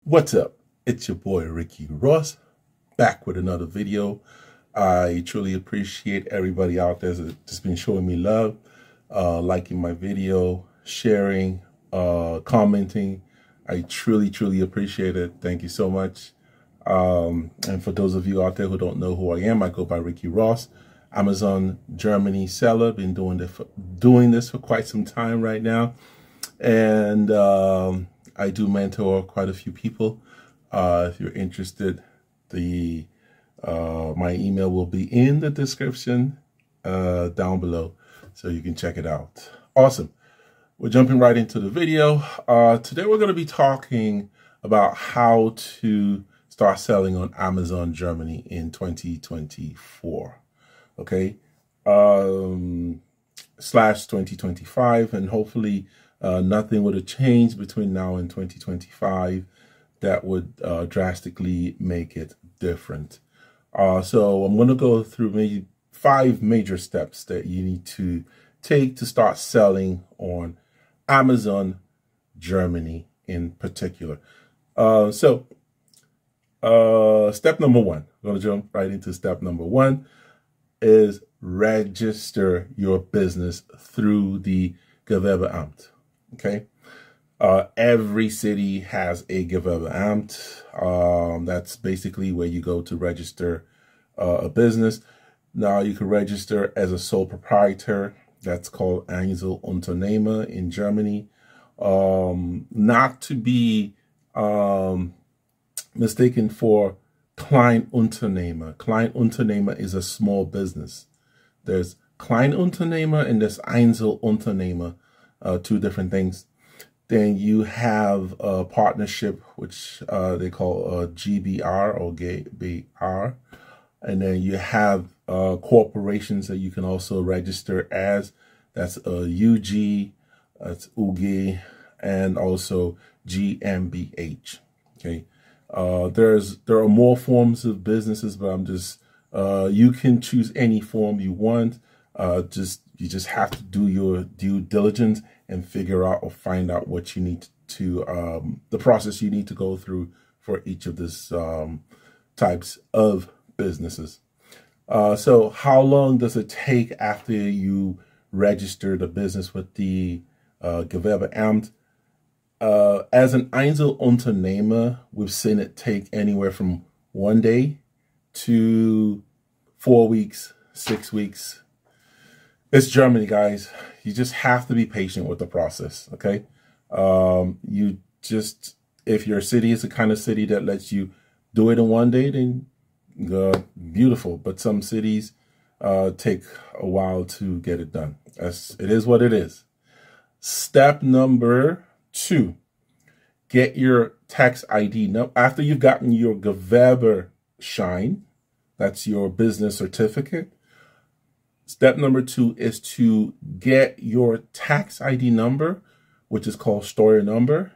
What's up? It's your boy Ricky Ross, back with another video. I truly appreciate everybody out there that's been showing me love, liking my video, sharing, commenting. I truly appreciate it. Thank you so much. And for those of you out there who don't know who I am, I go by Ricky Ross, Amazon Germany seller. Been doing this for quite some time right now, and I do mentor quite a few people. If you're interested, my email will be in the description down below, so you can check it out. Awesome. We're jumping right into the video. Today we're going to be talking about how to start selling on Amazon Germany in 2024. Okay. Slash 2025, and hopefully nothing would have changed between now and 2025 that would drastically make it different. So I'm going to go through maybe 5 major steps that you need to take to start selling on Amazon Germany in particular. Step number 1, I'm going to jump right into step number 1, is register your business through the Gewerbeamt. Okay. Every city has a Gewerbeamt. That's basically where you go to register a business. Now you can register as a sole proprietor. That's called Einzelunternehmer in Germany. Not to be mistaken for Kleinunternehmer. Kleinunternehmer is a small business. There's Kleinunternehmer and there's Einzelunternehmer, 2 different things. Then you have a partnership, which they call GBR or GBR. And then you have corporations that you can also register as. That's UG, that's UG, and also GmbH. Okay. There are more forms of businesses, but I'm just you can choose any form you want. You just have to do your due diligence and figure out or find out what you need to the process you need to go through for each of these types of businesses. So how long does it take after you register the business with the Gewerbeamt? As an Einzelunternehmer, we've seen it take anywhere from 1 day to 4 weeks, 6 weeks. It's Germany, guys. You just have to be patient with the process, okay? If your city is the kind of city that lets you do it in 1 day, then beautiful. But some cities take a while to get it done. It is what it is. Step number 2, get your tax ID. Now, after you've gotten your Gewerbeschein, that's your business certificate, step number 2 is to get your tax ID number, which is called Steuer number,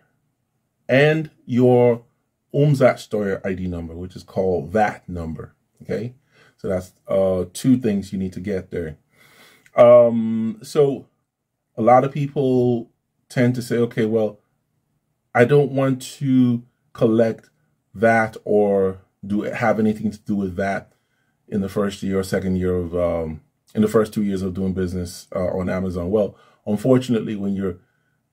and your Umsatzsteuer ID number, which is called VAT number. Okay, so that's 2 things you need to get there. So a lot of people tend to say, okay, well, I don't want to collect VAT or have anything to do with VAT in the first year or second year of in the first 2 years of doing business on Amazon. Well, unfortunately, when you're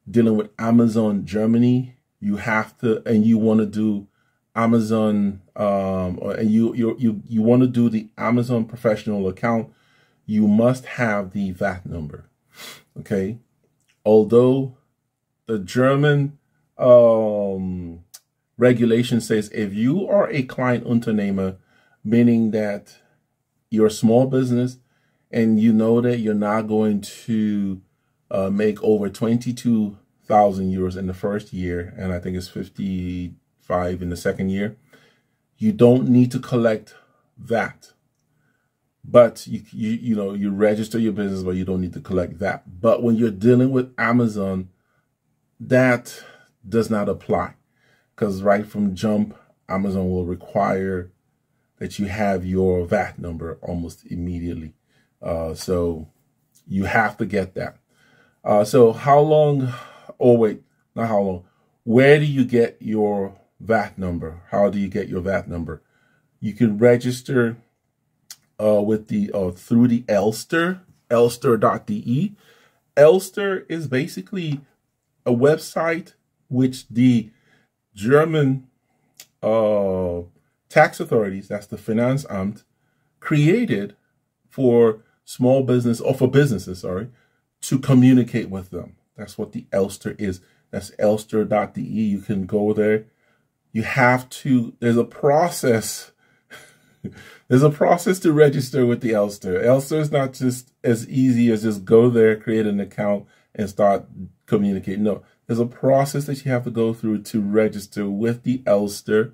dealing with Amazon Germany, you have to, and you want to do Amazon, and you want to do the Amazon professional account, you must have the VAT number. Okay, although the German regulation says if you are a Kleinunternehmer, meaning that you're a small business and you know that you're not going to make over 22,000 euros in the first year, and I think it's 55 in the second year, you don't need to collect that. But you register your business, but you don't need to collect that. But when you're dealing with Amazon, that does not apply, because right from jump, Amazon will require that you have your VAT number almost immediately. So you have to get that. So how long, oh wait, not how long, where do you get your VAT number. How do you get your VAT number? You can register with the through the Elster, elster.de. Elster is basically a website which the German tax authorities, that's the Finanzamt, created for small business, or for businesses, sorry, to communicate with them. That's what the Elster is. That's elster.de. You can go there. You have to, there's a process. There's a process to register with the Elster. Elster is not just as easy as just go there, create an account, and start communicating. No, there's a process that you have to go through to register with the Elster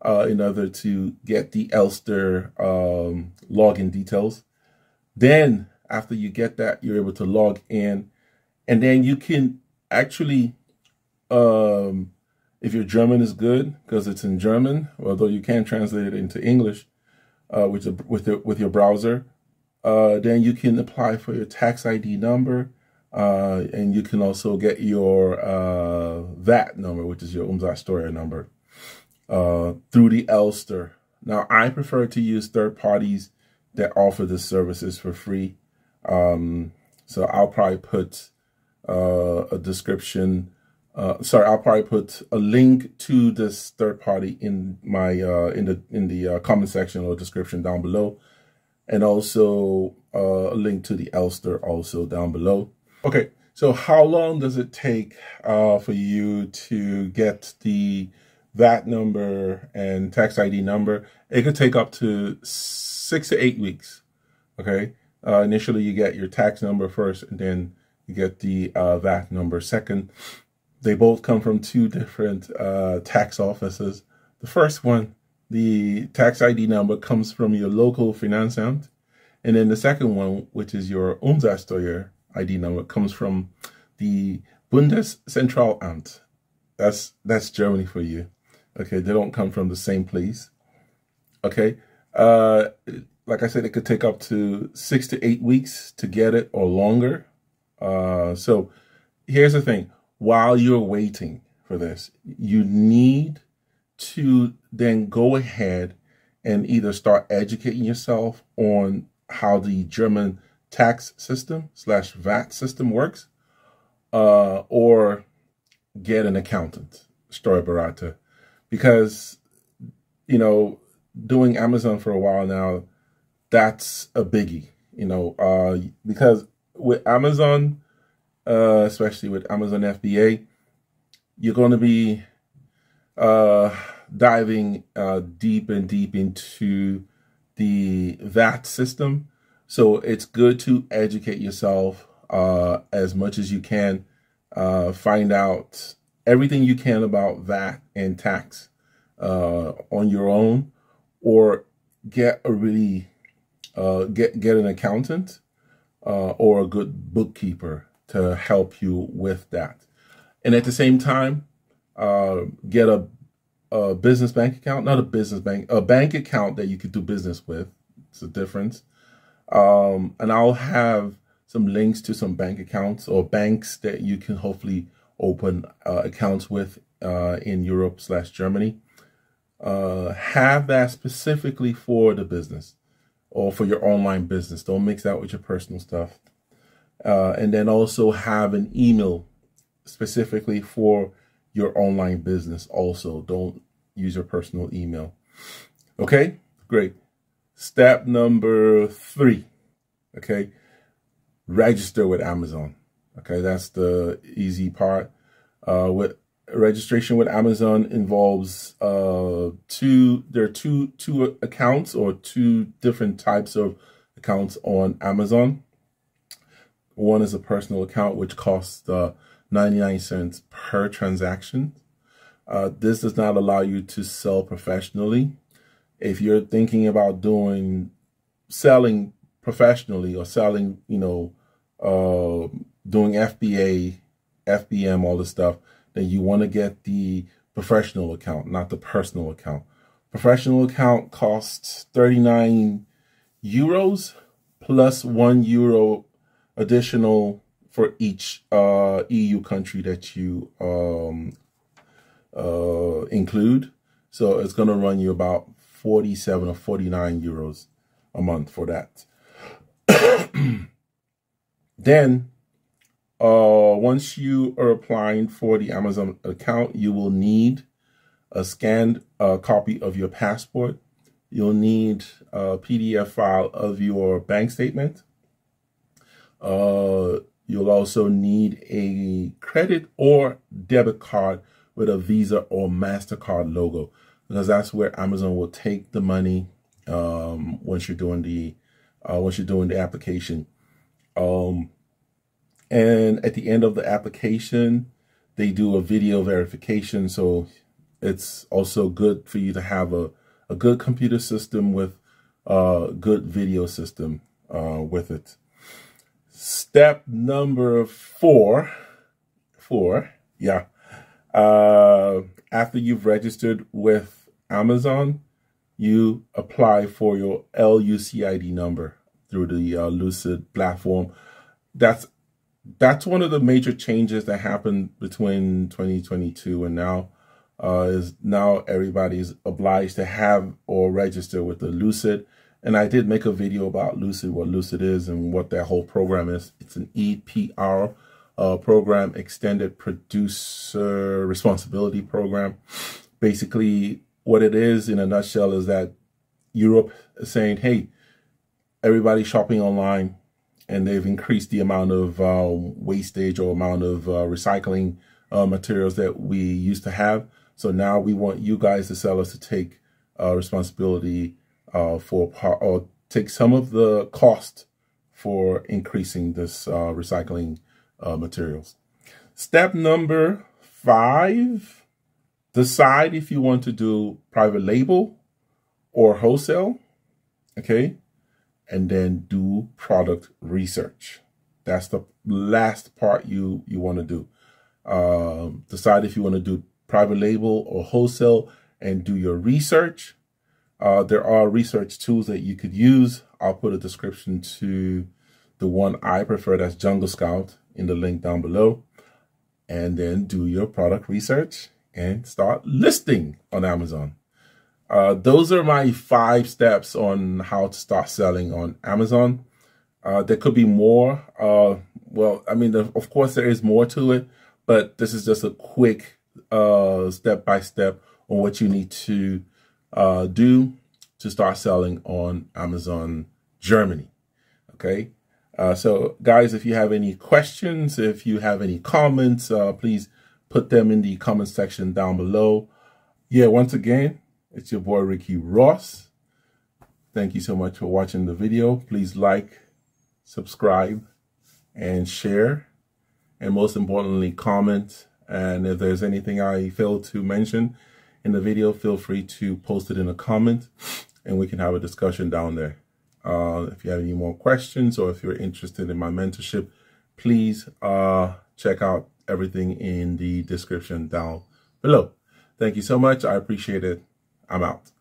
in order to get the Elster login details. Then after you get that, you're able to log in, and then you can actually, if your German is good, because it's in German, although you can translate it into English with your browser, then you can apply for your tax ID number, and you can also get your VAT number, which is your Umsatzsteuer number, through the Elster. Now, I prefer to use third parties that offer the services for free. So I'll probably put a description. I'll probably put a link to this third party in my in the comment section or description down below, and also a link to the Elster also down below. Okay, so how long does it take for you to get the VAT number and tax ID number? It could take up to 6 to 8 weeks. Okay, initially you get your tax number first, and then you get the VAT number second. They both come from two different tax offices. The first one, the tax ID number, comes from your local Finanzamt, and then the second one, which is your Umsatzsteuer ID number, comes from the Bundeszentralamt. That's Germany for you. Okay, they don't come from the same place. Okay, like I said, it could take up to 6 to 8 weeks to get it, or longer. So here's the thing. While you're waiting for this, you need to then go ahead and either start educating yourself on how the German tax system / VAT system works, or get an accountant, Steuerberater, because, you know, doing Amazon for a while now, that's a biggie, you know, because with Amazon, especially with Amazon FBA, you're going to be diving deep into the VAT system. So it's good to educate yourself as much as you can. Find out everything you can about VAT and tax on your own, or get a really get an accountant or a good bookkeeper to help you with that. And at the same time, get a business bank account, not a business bank, a bank account that you could do business with. It's a difference. And I'll have some links to some bank accounts or banks that you can hopefully open accounts with in Europe / Germany. Have that specifically for the business or for your online business. Don't mix that with your personal stuff. And then also have an email specifically for your online business also. Don't use your personal email. Okay, great. Step number 3, okay, register with Amazon. Okay, that's the easy part. With registration with Amazon involves two accounts, or 2 different types of accounts on Amazon. One is a personal account, which costs 99 cents per transaction. This does not allow you to sell professionally. If you're thinking about selling professionally, or selling, you know, doing FBA, FBM, all this stuff, then you want to get the professional account, not the personal account. Professional account costs 39 euros plus €1 additional for each EU country that you include. So it's going to run you about 47 or 49 euros a month for that. Then, once you are applying for the Amazon account, you will need a scanned copy of your passport. You'll need a PDF file of your bank statement. You'll also need a credit or debit card with a Visa or MasterCard logo, because that's where Amazon will take the money once you're doing the application. And at the end of the application, they do a video verification. So it's also good for you to have a good computer system with a good video system with it. Step number four, yeah. After you've registered with Amazon, you apply for your LUCID number through the LUCID platform. That's one of the major changes that happened between 2022 and now. Is now everybody's obliged to have or register with the LUCID. And I did make a video about LUCID, what LUCID is and what that whole program is. It's an EPR program, Extended Producer Responsibility Program. Basically, what it is in a nutshell is that Europe is saying, hey, everybody's shopping online, and they've increased the amount of wastage or amount of recycling materials that we used to have. So now we want you guys, the sellers, to take responsibility or take some of the cost for increasing this recycling materials. Step number 5, decide if you want to do private label or wholesale, okay? And then do product research. That's the last part you want to do. Decide if you want to do private label or wholesale and do your research. There are research tools that you could use. I'll put a description to the one I prefer, that's Jungle Scout, in the link down below. And then do your product research and start listing on Amazon. Those are my 5 steps on how to start selling on Amazon. There could be more. Well, I mean, of course, there is more to it, but this is just a quick step-by-step on what you need to do to start selling on Amazon Germany. Okay. So guys, if you have any questions, if you have any comments, please put them in the comment section down below. Yeah, once again, it's your boy Ricky Ross. Thank you so much for watching the video. Please like, subscribe, and share. And most importantly, comment. And if there's anything I failed to mention in the video, feel free to post it in a comment and we can have a discussion down there. If you have any more questions or if you're interested in my mentorship, please check out everything in the description down below. Thank you so much. I appreciate it. I'm out.